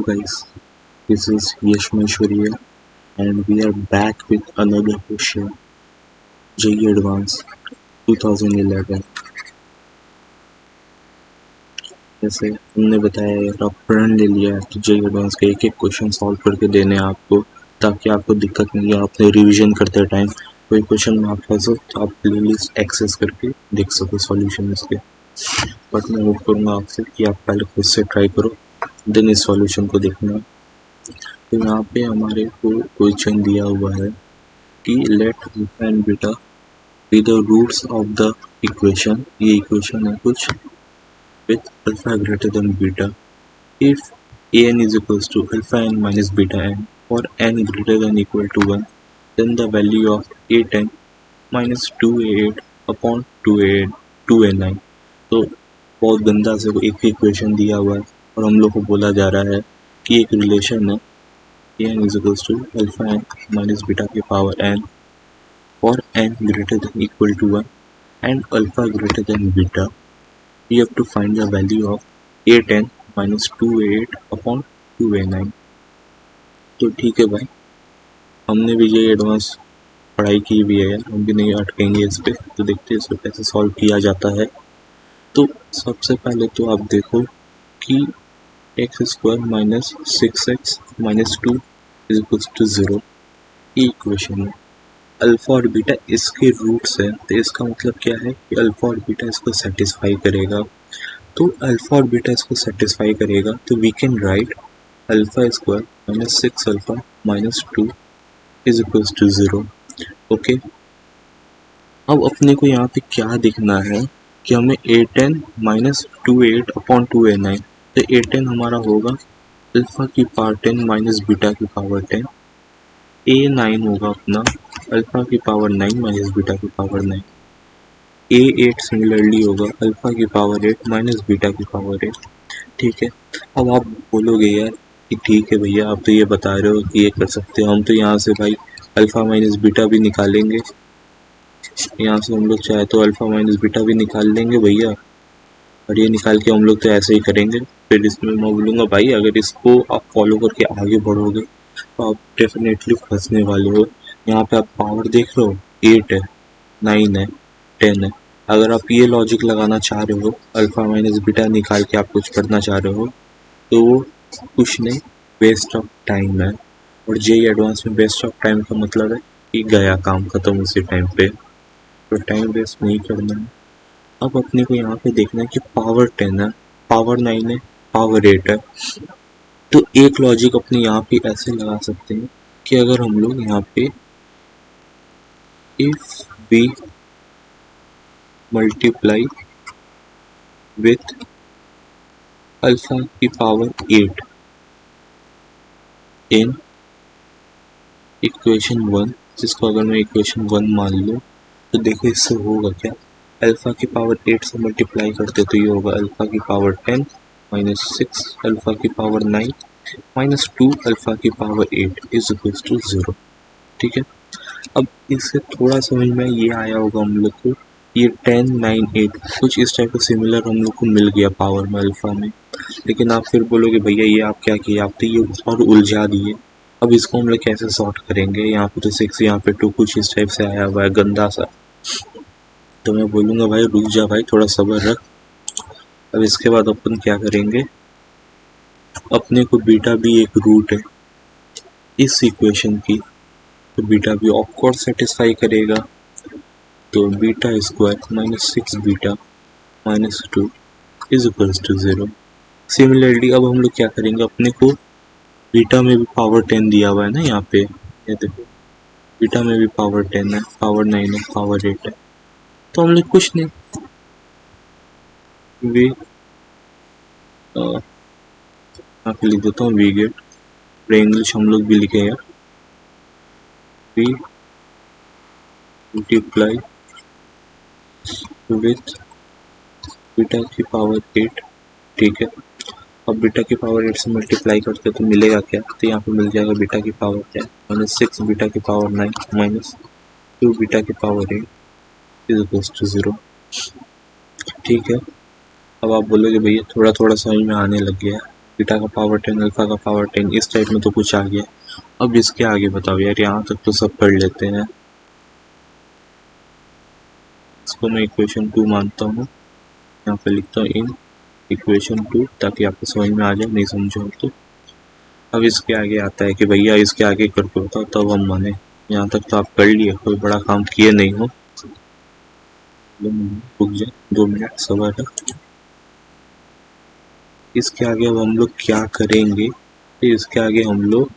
guys, this is Yash Maheshwari and we are back with another question. JEE Advance 2011. जैसे हमने बताया यार, आप प्रण ले लिया है तो JEE Advance के एक एक क्वेश्चन सॉल्व करके देने हैं आपको, ताकि आपको दिक्कत नहीं है। आपने रिवीजन करते टाइम कोई क्वेश्चन में आप फंसो तो आप प्लेलिस्ट एक्सेस करके देख सको सॉल्यूशन इसके। बट मैं होप करूँगा आपसे कि आप पहले खुद से ट्राई करो, देन इस सॉल्यूशन को देखना। तो यहाँ पे हमारे को क्वेश्चन दिया हुआ है कि let alpha and beta be the roots of the equation. ये इक्वेशन है कुछ with alpha greater than beta if an is equals to alpha n minus beta n for n greater than equal to 1, then the value of a10 minus 2a8 upon 2a9। तो बहुत गंदा से एक equation दिया हुआ है और हम लोग को बोला जा रहा है कि एक रिलेशन है an is equals to alpha n minus beta की power n for n greater than equal to 1 and alpha greater than beta। We have to find the value of a10 minus 2a8 upon 2a9। तो ठीक है भाई, हमने भी ये advance पढ़ाई की भी है, हम भी नहीं अटकेंगे इस पर। तो देखते हैं इसको कैसे सॉल्व किया जाता है। तो सबसे पहले तो आप देखो कि x square minus 6x minus 2 is equals to 0। ये इक्वेशन है। अल्फा और बीटा इसके रूट्स है, तो इसका मतलब क्या है कि अल्फा और बीटा इसको सेटिस्फाई करेगा। तो अल्फा और बीटा इसको सेटिस्फाई करेगा तो we can write alpha square minus 6 alpha minus 2 is equals to 0। Okay, अब अपने को यहाँ पे क्या दिखना है कि हमें a10 minus 2a8 upon 2a9। तो a10 हमारा होगा अल्फा की पावर 10 माइनस बीटा की पावर 10। a9 होगा अपना अल्फा की पावर 9 माइनस बीटा की पावर 9। a8 सिमिलरली होगा अल्फा की पावर 8 माइनस बीटा की पावर 8। ठीक है, अब आप बोलोगे यार कि ठीक है भैया, आप तो ये बता रहे हो कि ये कर सकते हो, हम तो यहाँ से भाई अल्फा माइनस बीटा भी निकालेंगे, यहाँ से हम लोग चाहे तो अल्फा माइनस बीटा भी निकाल लेंगे भैया, और ये निकाल के हम लोग तो ऐसे ही करेंगे। फिर इसमें मैं बोलूँगा भाई अगर इसको आप फॉलो करके आगे बढ़ोगे तो आप डेफिनेटली फंसने वाले हो। यहाँ पे आप पावर देख रहे हो, 8 है, 9 है, 10 है। अगर आप ये लॉजिक लगाना चाह रहे हो, अल्फा माइनस बीटा निकाल के आप कुछ करना चाह रहे हो, तो वो कुछ नहीं, वेस्ट ऑफ टाइम है। और JEE एडवांस में वेस्ट ऑफ टाइम का मतलब है कि गया काम खत्म उसी टाइम पे, तो टाइम वेस्ट नहीं करना है। अब अपने को यहाँ पे देखना है कि पावर 10 है, पावर 9 है, पावर 8 है। तो एक लॉजिक अपने यहाँ पे ऐसे लगा सकते हैं कि अगर हम लोग यहाँ पे if we multiply with alpha की पावर 8 इन इक्वेशन 1, जिसको अगर मैं इक्वेशन 1 मान लूँ, तो देखो इससे होगा क्या, अल्फा की पावर 8 से मल्टीप्लाई करते तो ये होगा अल्फा की पावर 10 माइनस 6 अल्फा की पावर 9 माइनस 2 अल्फा की पावर 8 इज इक्वल्स टू 0। ठीक है, अब इससे थोड़ा समझ में ये आया होगा हम लोग को, ये 10 9 8 कुछ इस टाइप का सिमिलर हम लोग को मिल गया पावर में अल्फा में। लेकिन आप फिर बोलोगे भैया ये आप क्या किए, आप तो ये और उलझा दिए। अब इसको हम लोग कैसे सॉर्ट करेंगे, यहाँ पे तो 6 यहाँ पे 2 कुछ इस टाइप से आया हुआ है गंदा सा। तो मैं बोलूँगा भाई रुक जा भाई, थोड़ा सब्र रख। अब इसके बाद अपन क्या करेंगे, अपने को बीटा भी एक रूट है इस इक्वेशन की, तो बीटा भी ऑफकोर्स सेटिस्फाई करेगा। तो beta square minus 6 beta minus 2 is equals to 0। Similarly अब हम लोग क्या करेंगे, अपने को बीटा में भी पावर 10 दिया हुआ है ना यहाँ पे, ये देखो बीटा में भी पावर 10 है, पावर 9 है, पावर 8 है। तो हम लोग कुछ नहीं, वी यहाँ पे लिख देता हूँ वी गेट, इंग्लिश हम लोग भी लिखे यार, वी मल्टीप्लाई विथ बीटा की पावर 8। ठीक है, अब बीटा की पावर 8 से मल्टीप्लाई करते तो मिलेगा क्या, तो यहाँ पे मिल जाएगा बीटा की पावर क्या, माइनस 6 बीटा की पावर 9 माइनस 2 बीटा की पावर 8 इज इक्वल्स टू 0। ठीक है, अब आप बोलोगे भैया थोड़ा थोड़ा समझ में आने लग गया, बीटा का पावर 10, अल्फा का पावर 10, इस टाइप में तो कुछ आ गया। अब इसके आगे बताओ यार, यहाँ तक तो सब पढ़ लेते हैं। इसको मैं इक्वेशन 2 मानता हूँ, यहाँ पे लिखता हूँ इन इक्वेशन 2, ताकि आपको समझ में आ जाए, नहीं समझो तो। अब इसके आगे आता है कि भैया इसके आगे करके बताओ तब हम माने। यहाँ तक तो आप कर लिए, कोई बड़ा काम किए नहीं हो। रुक जाए 2 मिनट सबर है। इसके आगे अब हम लोग क्या करेंगे, तो इसके आगे हम लोग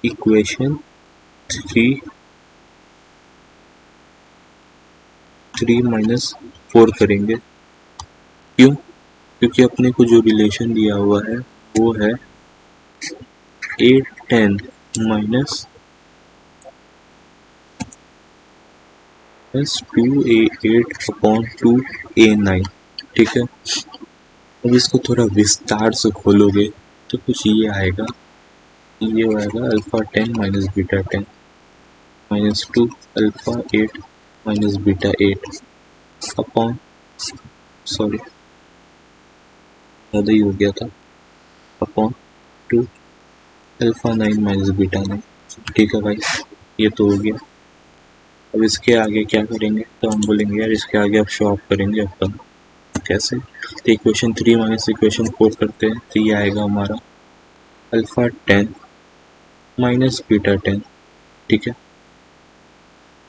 इक्वेशन 3 माइनस 4 करेंगे। क्यों? क्योंकि अपने को जो रिलेशन दिया हुआ है वो है 810 माइनस 2a8 अपॉन 2a9, ठीक है। अब इसको थोड़ा विस्तार से खोलोगे तो कुछ ये आएगा, ये आएगा alpha 10 minus beta 10 minus 2 alpha 8 minus beta 8 upon, sorry ज़्यादा ही हो गया था, अपॉन 2 अल्फा 9 माइनस बीटा 9, ठीक है भाई, ये तो हो गया। अब इसके आगे क्या करेंगे, तो हम बोलेंगे यार इसके आगे अब शो ऑफ करेंगे अपन, कैसे, तो इक्वेशन 3 माइनस इक्वेशन 4 करते हैं, तो ये आएगा हमारा अल्फा 10 माइनस बीटा 10, ठीक है।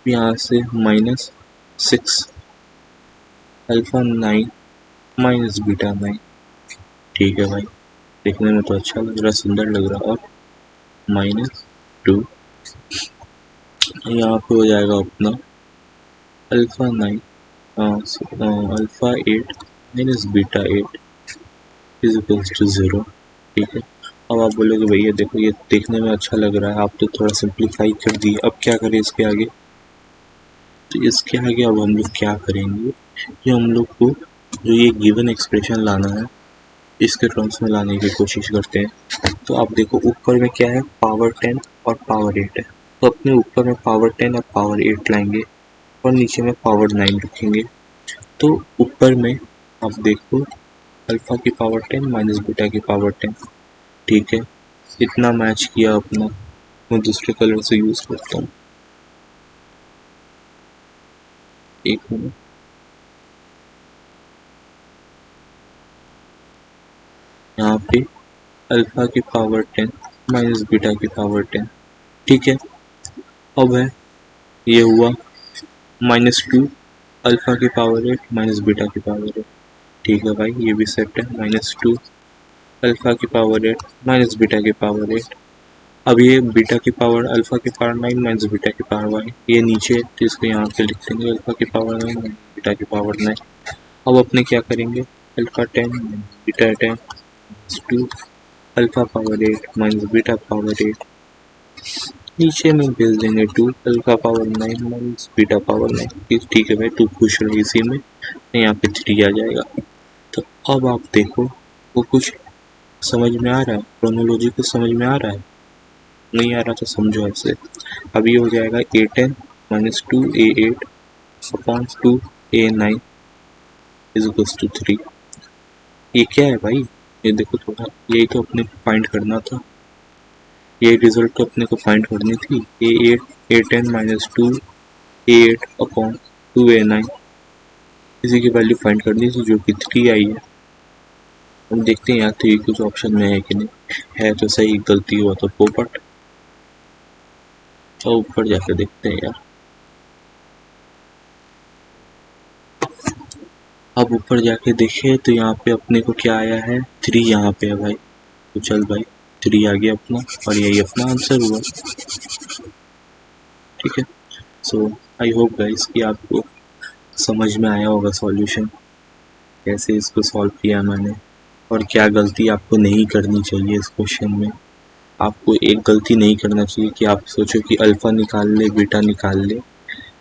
यहाँ से माइनस 6 अल्फा 9 माइनस बीटा 9, ठीक है भाई, देखने में तो अच्छा लग रहा, सुंदर लग रहा। और माइनस 2 यहाँ पे हो जाएगा अपना alpha 9 alpha 8 minus beta 8 is equals to 0, ठीक है। अब आप बोलोगे भैया देखो ये देखने में अच्छा लग रहा है, आप तो थोड़ा सिंप्लीफाई कर दिए, अब क्या करें इसके आगे, तो इसके आगे अब हम लोग क्या करेंगे कि हम लोग को जो ये गिवन एक्सप्रेशन लाना है इसके टर्म्स में लाने की कोशिश करते हैं। तो आप देखो ऊपर में क्या है, पावर 10 और पावर 8 है, तो अपने ऊपर में पावर 10 और पावर 8 लाएंगे और नीचे में पावर 9 रखेंगे। तो ऊपर में आप देखो अल्फा की पावर 10 माइनस बीटा की पावर 10, ठीक है, इतना मैच किया अपना। मैं दूसरे कलर से यूज़ करता हूँ, एक मिनट, यहाँ पे अल्फा की पावर 10 माइनस बीटा की पावर 10, ठीक है। अब है ये हुआ -2 अल्फा की पावर 8 माइनस बीटा की पावर 8, ठीक है भाई, ये भी सेट है, -2 अल्फा की पावर 8 माइनस बीटा की पावर 8। अब ये बीटा की पावर अल्फा की पावर 9 माइनस बीटा की पावर 9, ये नीचे तो इसको यहाँ पे लिख देंगे अल्फा की पावर 9 माइनस बीटा की पावर 9। अब अपने क्या करेंगे, alpha 10 minus beta 10 2 alpha power 8 minus beta power 8, नीचे में भेज देंगे 2 alpha power 9 minus beta power 9, ठीक है भाई, 2 खुश रहे इसी में, यहाँ पे 3 आ जाएगा। तो अब आप देखो वो कुछ समझ में आ रहा है, क्रोनोलॉजी को समझ में आ रहा है, नहीं आ रहा तो समझो ऐसे। अब ये हो जाएगा a10 minus 2a8 upon 2a9 is equals to 3। ये क्या है भाई, ये देखो थोड़ा, यही तो अपने को फाइंड करना था, ये रिजल्ट तो अपने को फाइंड करनी थी। a10 minus 2a8 upon 2a9 इसी की वैल्यू फाइंड करनी थी, जो कि 3 आई है। हम देखते हैं यार तो ये कुछ ऑप्शन में है कि नहीं, है तो सही, गलती हुआ तो पोपट। तो ऊपर जाके देखते हैं यार, अब ऊपर जाके देखे तो यहाँ पे अपने को क्या आया है, 3 यहाँ पे है भाई, तो चल भाई 3 आ गया अपना, और यही अपना आंसर हुआ, ठीक है। सो आई होप गाइस कि आपको समझ में आया होगा सॉल्यूशन, कैसे इसको सॉल्व किया मैंने, और क्या गलती आपको नहीं करनी चाहिए इस क्वेश्चन में। आपको एक गलती नहीं करना चाहिए कि आप सोचो कि अल्फ़ा निकाल ले बीटा निकाल ले,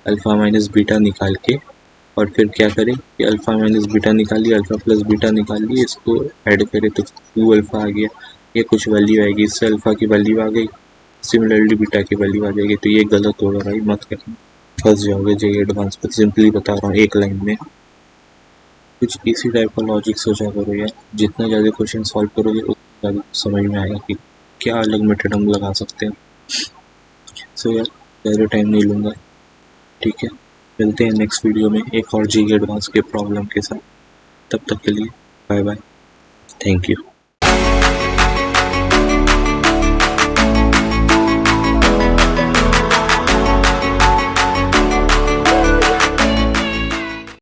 अल्फ़ा माइनस बीटा निकाल के और फिर क्या करें कि अल्फ़ा माइनस बीटा निकाल लिया, अल्फ़ा प्लस बीटा निकाल लिए, इसको ऐड करें तो 2 अल्फ़ा आ गया, ये कुछ वैल्यू आएगी, इससे अल्फ़ा की वैल्यू आ गई, सिमिलरली बीटा की वैल्यू आ जाएगी, तो ये गलत होगा भाई, मत करना, फंस जाओगे। जेईई एडवांस पर सिंपली बता रहा हूँ एक लाइन में, कुछ इसी टाइप का लॉजिक सोचा करो यार, जितना ज़्यादा क्वेश्चन सॉल्व करोगे तब समझ में आएगा कि क्या अलग मेथड हम लगा सकते हैं। सो यार ज़्यादा टाइम नहीं लूँगा, ठीक है, मिलते हैं नेक्स्ट वीडियो में एक और जी एडवांस के प्रॉब्लम के साथ। तब तक के लिए बाय बाय, थैंक यू।